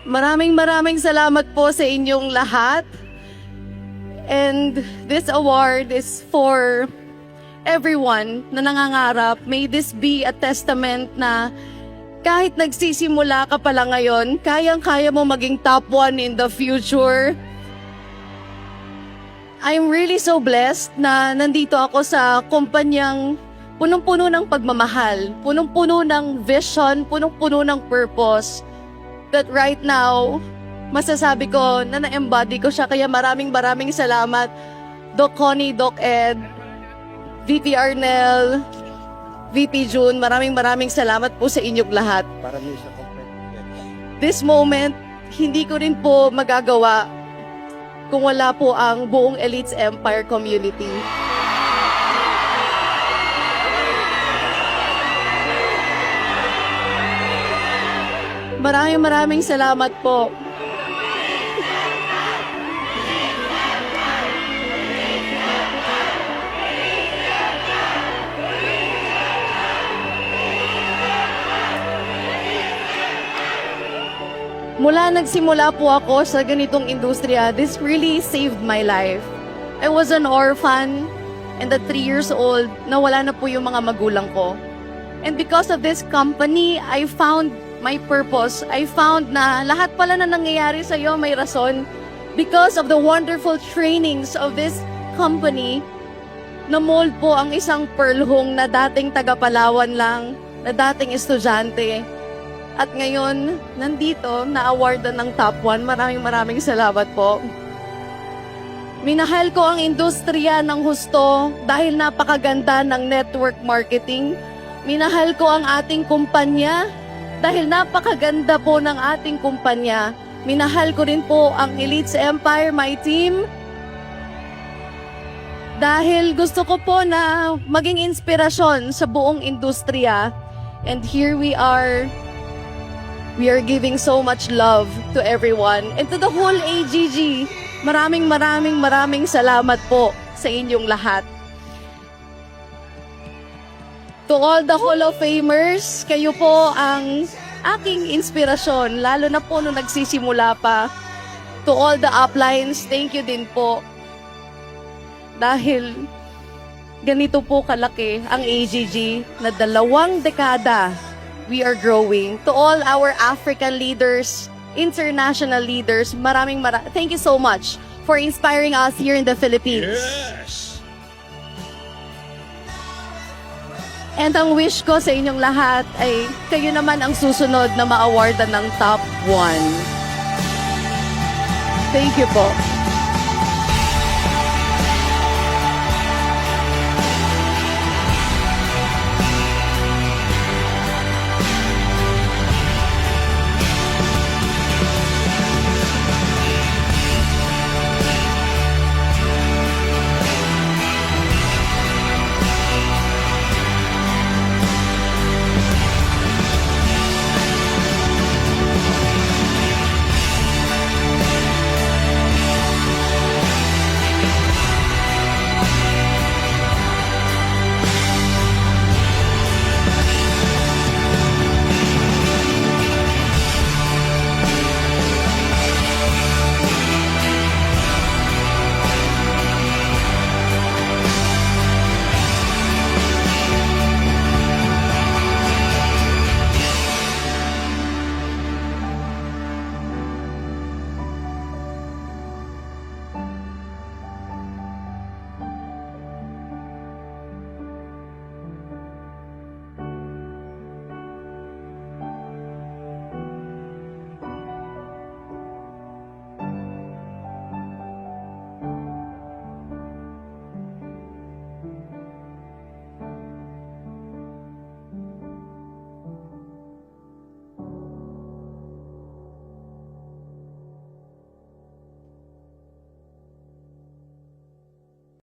Maraming salamat po sa inyong lahat. And this award is for everyone na nangangarap. May this be a testament na kahit nagsisimula ka pala ngayon, kayang-kaya mo maging top 1 in the future. I'm really so blessed na nandito ako sa kumpanyang punong-puno ng pagmamahal, punong-puno ng vision, punong-puno ng purpose. That right now, masasabi ko na na-embody ko siya. Kaya maraming salamat, Doc Connie, Doc Ed, VP Arnel, VP June. Maraming salamat po sa inyong lahat. This moment, hindi ko rin po magagawa kung wala po ang buong Elites Empire community. Maraming salamat po. Mula nagsimula po ako sa ganitong industriya, this really saved my life. I was an orphan and at 3 years old, nawala na po yung mga magulang ko. And because of this company, I found my purpose. I found na lahat pala na nangyayari sa'yo may rason. Because of the wonderful trainings of this company, na-mold po ang isang Pearl Hong na dating taga-Palawan lang, na dating estudyante. At ngayon, nandito, na-awardan ng top 1. Maraming salamat po. Minahal ko ang industriya ng husto dahil napakaganda ng network marketing. Minahal ko ang ating kumpanya dahil napakaganda po ng ating kumpanya. Minahal ko rin po ang Elites Empire, my team. Dahil gusto ko po na maging inspirasyon sa buong industriya. And here we are giving so much love to everyone. And to the whole AGG, maraming salamat po sa inyong lahat. To all the Hall of Famers, kayo po ang aking inspirasyon, lalo na po nung nagsisimula pa. To all the uplines, thank you din po. Dahil ganito po kalaki ang AGG na 2 dekada we are growing. To all our African leaders, international leaders, thank you so much for inspiring us here in the Philippines. Yes! And ang wish ko sa inyong lahat ay kayo naman ang susunod na ma-awardan ng top 1. Thank you po.